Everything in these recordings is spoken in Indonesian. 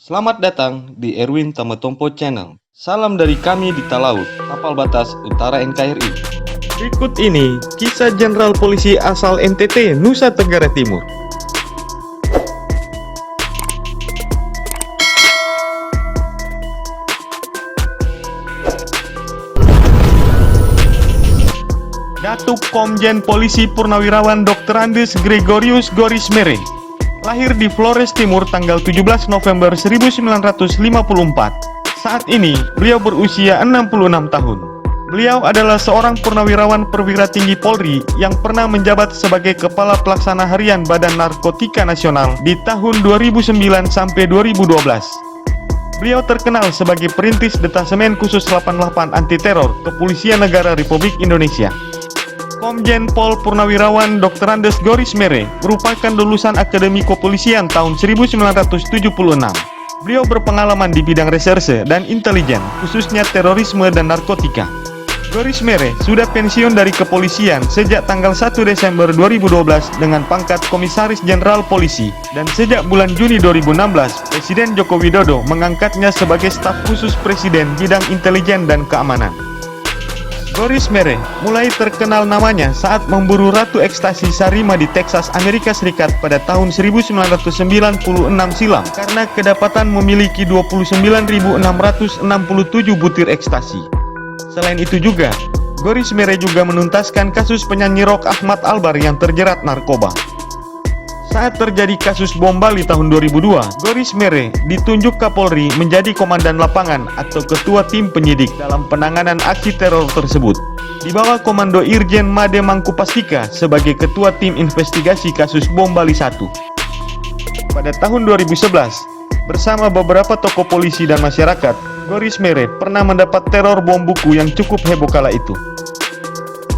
Selamat datang di Erwin Tametompo Channel. Salam dari kami di Talaut, Tapal Batas Utara NKRI. Berikut ini kisah Jenderal Polisi asal NTT, Nusa Tenggara Timur. Datuk Komjen Polisi Purnawirawan Dr. Andes Gregorius Gorismere lahir di Flores Timur tanggal 17 November 1954. Saat ini, beliau berusia 66 tahun. Beliau adalah seorang purnawirawan perwira tinggi Polri yang pernah menjabat sebagai Kepala Pelaksana Harian Badan Narkotika Nasional di tahun 2009 sampai 2012. Beliau terkenal sebagai perintis Detasemen Khusus 88 Anti Teror Kepolisian Negara Republik Indonesia. Komjen Pol Purnawirawan Dr. Andes Gorismere merupakan lulusan Akademi Kepolisian tahun 1976. Beliau berpengalaman di bidang reserse dan intelijen, khususnya terorisme dan narkotika. Gorismere sudah pensiun dari kepolisian sejak tanggal 1 Desember 2012 dengan pangkat Komisaris Jenderal Polisi, dan sejak bulan Juni 2016, Presiden Joko Widodo mengangkatnya sebagai staf khusus Presiden bidang intelijen dan keamanan. Gorismere mulai terkenal namanya saat memburu Ratu Ekstasi Sarima di Texas, Amerika Serikat pada tahun 1996 silam karena kedapatan memiliki 29.667 butir ekstasi. Selain itu juga, Gorismere juga menuntaskan kasus penyanyi rock Ahmad Albar yang terjerat narkoba. Saat terjadi kasus bom Bali tahun 2002, Gorismere ditunjuk Kapolri menjadi Komandan Lapangan atau Ketua Tim Penyidik dalam penanganan aksi teror tersebut. Di bawah Komando Irjen Made Mangkupastika sebagai Ketua Tim Investigasi Kasus Bom Bali 1. Pada tahun 2011, bersama beberapa tokoh polisi dan masyarakat, Gorismere pernah mendapat teror bom buku yang cukup heboh kala itu.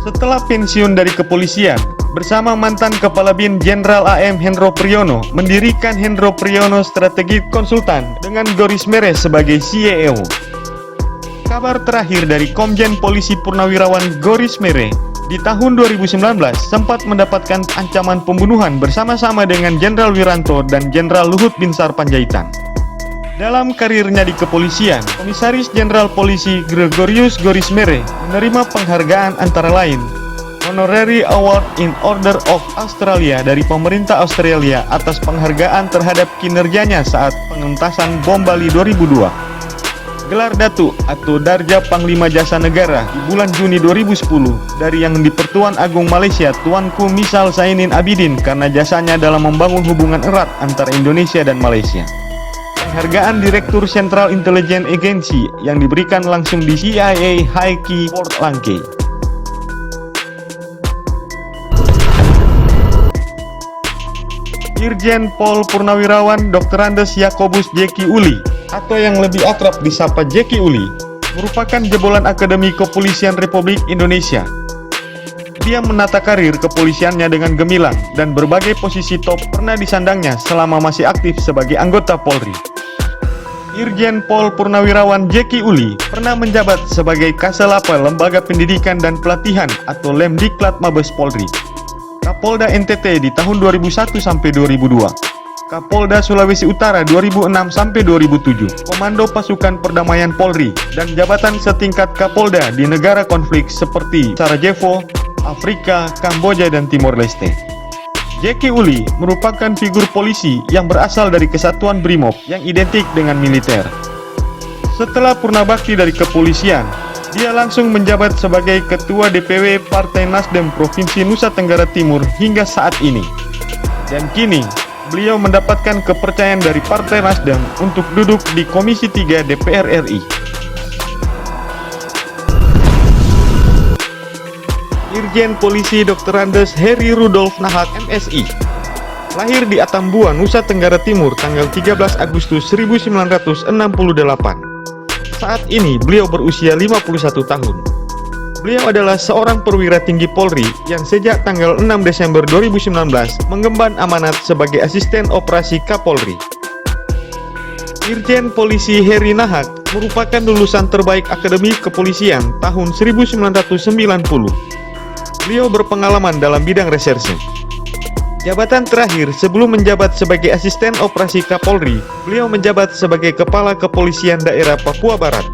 Setelah pensiun dari kepolisian, bersama mantan Kepala BIN Jenderal AM Hendro Priyono, mendirikan Hendro Priyono Strategic Consultant dengan Gorismere sebagai CEO. Kabar terakhir dari Komjen Polisi Purnawirawan Gorismere di tahun 2019 sempat mendapatkan ancaman pembunuhan bersama-sama dengan Jenderal Wiranto dan Jenderal Luhut Binsar Panjaitan. Dalam karirnya di kepolisian, Komisaris Jenderal Polisi Gregorius Gorismere menerima penghargaan antara lain Honorary Award in Order of Australia dari pemerintah Australia atas penghargaan terhadap kinerjanya saat penuntasan bom Bali 2002. Gelar Datuk atau Darja Panglima Jasa Negara di bulan Juni 2010 dari Yang di-Pertuan Agung Malaysia Tuanku Misal Zainin Abidin karena jasanya dalam membangun hubungan erat antara Indonesia dan Malaysia. Penghargaan Direktur Central Intelligence Agency yang diberikan langsung di CIA High Key Port Langkey. Irjen Pol Purnawirawan Dr. Andes Yakobus Jeki Uli atau yang lebih akrab disapa Jeki Uli merupakan jebolan Akademi Kepolisian Republik Indonesia. Dia menata karir kepolisiannya dengan gemilang dan berbagai posisi top pernah disandangnya selama masih aktif sebagai anggota Polri. Irjen Pol Purnawirawan Jeki Uli pernah menjabat sebagai Kaselapa Lembaga Pendidikan dan Pelatihan atau Lemdiklat Mabes Polri, Kapolda NTT di tahun 2001 sampai 2002, Kapolda Sulawesi Utara 2006 sampai 2007, Komando Pasukan Perdamaian Polri, dan jabatan setingkat Kapolda di negara konflik seperti Sarajevo, Afrika, Kamboja, dan Timor Leste. Jeki Uli merupakan figur polisi yang berasal dari Kesatuan Brimob yang identik dengan militer. Setelah purna bakti dari kepolisian, dia langsung menjabat sebagai Ketua DPW Partai Nasdem Provinsi Nusa Tenggara Timur hingga saat ini. Dan kini, beliau mendapatkan kepercayaan dari Partai Nasdem untuk duduk di Komisi 3 DPR RI. Irjen Polisi Dr. Andes Heri Rudolf Nahak MSI lahir di Atambua, Nusa Tenggara Timur tanggal 13 Agustus 1968. Saat ini beliau berusia 51 tahun. Beliau adalah seorang perwira tinggi Polri yang sejak tanggal 6 Desember 2019 mengemban amanat sebagai Asisten Operasi Kapolri. Irjen Polisi Heri Nahak merupakan lulusan terbaik Akademi Kepolisian tahun 1990. Beliau berpengalaman dalam bidang reserse. Jabatan terakhir sebelum menjabat sebagai Asisten Operasi Kapolri, beliau menjabat sebagai Kepala Kepolisian Daerah Papua Barat.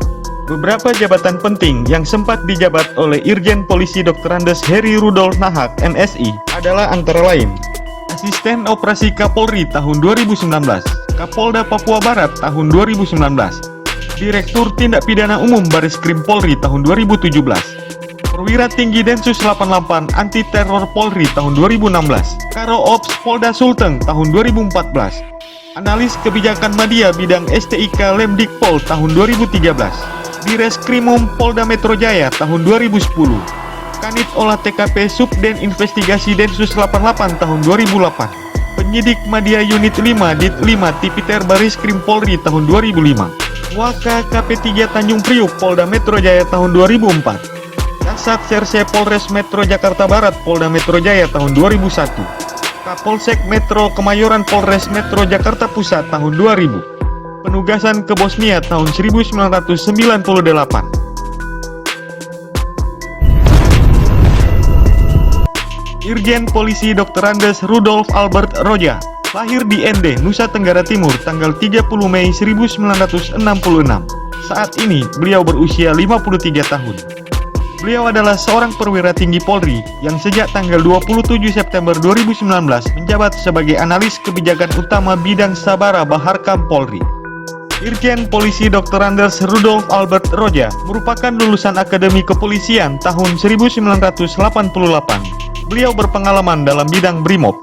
Beberapa jabatan penting yang sempat dijabat oleh Irjen Polisi Dr. Andes Heri Rudolf Nahak, MSI, adalah antara lain Asisten Operasi Kapolri tahun 2019, Kapolda Papua Barat tahun 2019, Direktur Tindak Pidana Umum Bareskrim Polri tahun 2017, Perwira Tinggi Densus 88 Anti Teror Polri tahun 2016, Karo Ops Polda Sulteng tahun 2014, Analis Kebijakan Madya Bidang STIK Lemdikpol tahun 2013, Direskrimum Polda Metro Jaya tahun 2010, Kanit Olah TKP Subden Investigasi Densus 88 tahun 2008, Penyidik Madya Unit 5 Dit 5 Tipiter Bareskrim Polri tahun 2005, Waka KP3 Tanjung Priuk Polda Metro Jaya tahun 2004, Kasat Serse Polres Metro Jakarta Barat Polda Metro Jaya tahun 2001, Kapolsek Metro Kemayoran Polres Metro Jakarta Pusat tahun 2000, Penugasan ke Bosnia tahun 1998. Irjen Polisi Dr. Andes Rudolf Albert Roja, lahir di Ende, Nusa Tenggara Timur, tanggal 30 Mei 1966. Saat ini, beliau berusia 53 tahun. Beliau adalah seorang perwira tinggi Polri yang sejak tanggal 27 September 2019 menjabat sebagai Analis Kebijakan Utama Bidang Sabara Baharkam Polri. Irjen Polisi Dr. Andes Rudolf Albert Roja merupakan lulusan Akademi Kepolisian tahun 1988. Beliau berpengalaman dalam bidang BRIMOB.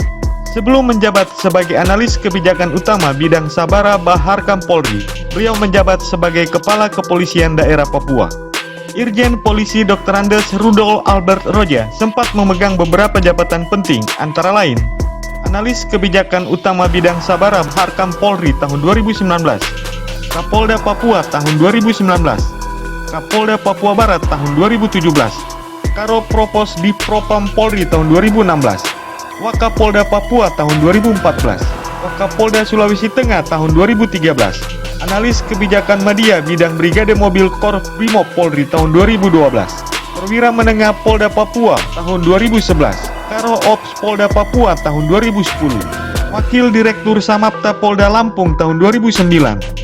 Sebelum menjabat sebagai Analis Kebijakan Utama Bidang Sabara Baharkam Polri, beliau menjabat sebagai Kepala Kepolisian Daerah Papua. Irjen Polisi Dr. Andes Rudolf Albert Roja sempat memegang beberapa jabatan penting, antara lain Analis Kebijakan Utama Bidang Sabara Baharkam Polri tahun 2019, Kapolda Papua tahun 2019, Kapolda Papua Barat tahun 2017, Karo Propos di Propam Polri tahun 2016, Wakapolda Papua tahun 2014, Wakapolda Sulawesi Tengah tahun 2013, Analis Kebijakan Madya Bidang Brigade Mobil Korps Brimob Polri tahun 2012, Perwira Menengah Polda Papua tahun 2011, Karo Ops Polda Papua tahun 2010, Wakil Direktur Samapta Polda Lampung tahun 2009,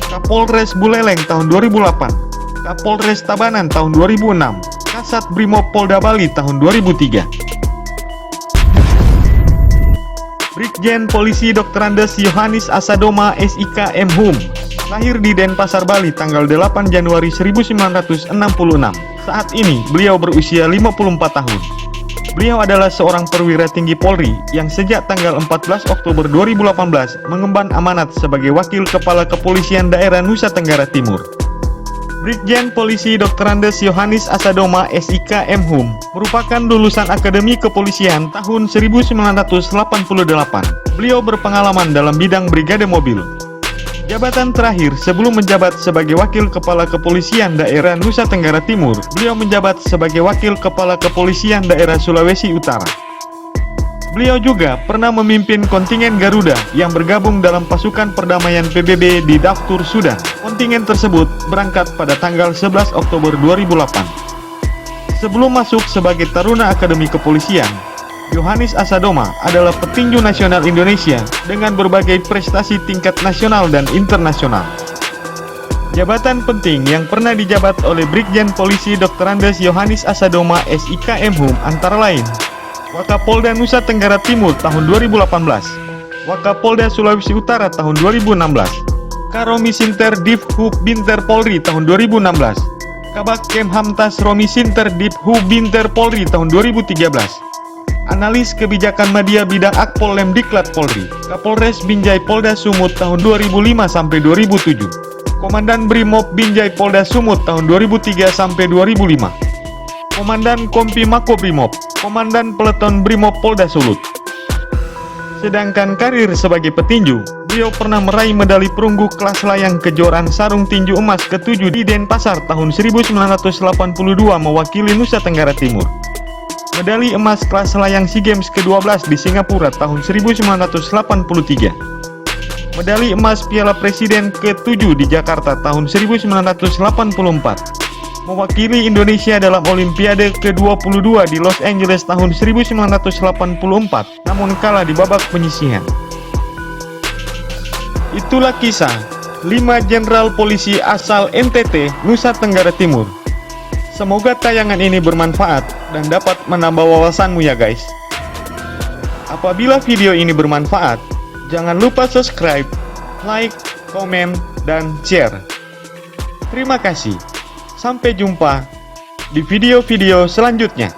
Kapolres Buleleng tahun 2008, Kapolres Tabanan tahun 2006, Kasat Brimob Polda Bali tahun 2003. Brigjen Polisi Dr. Andes Yohanis Asadoma SIK M.Hum, lahir di Denpasar, Bali tanggal 8 Januari 1966. Saat ini beliau berusia 54 tahun. Beliau adalah seorang perwira tinggi Polri yang sejak tanggal 14 Oktober 2018 mengemban amanat sebagai Wakil Kepala Kepolisian Daerah Nusa Tenggara Timur. Brigjen Polisi Dr. Andes Yohanis Asadoma SIK M.Hum merupakan lulusan Akademi Kepolisian tahun 1988. Beliau berpengalaman dalam bidang brigade mobil. Jabatan terakhir sebelum menjabat sebagai Wakil Kepala Kepolisian Daerah Nusa Tenggara Timur, beliau menjabat sebagai Wakil Kepala Kepolisian Daerah Sulawesi Utara. Beliau juga pernah memimpin kontingen Garuda yang bergabung dalam pasukan perdamaian PBB di Darfur, Sudan. Kontingen tersebut berangkat pada tanggal 11 Oktober 2008. Sebelum masuk sebagai Taruna Akademi Kepolisian, Yohanis Asadoma adalah petinju nasional Indonesia dengan berbagai prestasi tingkat nasional dan internasional. Jabatan penting yang pernah dijabat oleh Brigjen Polisi Dr. Andes Yohanis Asadoma SIK M.Hum antara lain Wakapolda Nusa Tenggara Timur tahun 2018, Wakapolda Sulawesi Utara tahun 2016, Karomisinter Div Hub Binter Polri tahun 2016, Kabak Kemhamtas Romisinter Div Hub Binter Polri tahun 2013, Analis Kebijakan Madya Bidang Akpol Lemdiklat Polri, Kapolres Binjai Polda Sumut tahun 2005 sampai 2007, Komandan Brimob Binjai Polda Sumut tahun 2003 sampai 2005, Komandan Kompi Mako Brimob, Komandan Peleton Brimob Polda Sulut. Sedangkan karir sebagai petinju, beliau pernah meraih medali perunggu kelas layang kejuaraan sarung tinju emas ke-7 di Denpasar tahun 1982 mewakili Nusa Tenggara Timur. Medali emas kelas layang SEA Games ke-12 di Singapura tahun 1983. Medali emas Piala Presiden ke-7 di Jakarta tahun 1984. mewakili Indonesia dalam Olimpiade ke-22 di Los Angeles tahun 1984, namun kalah di babak penyisihan. Itulah kisah 5 jenderal polisi asal NTT, Nusa Tenggara Timur. Semoga tayangan ini bermanfaat dan dapat menambah wawasanmu ya guys. Apabila video ini bermanfaat, jangan lupa subscribe, like, komen, dan share. Terima kasih. Sampai jumpa di video-video selanjutnya.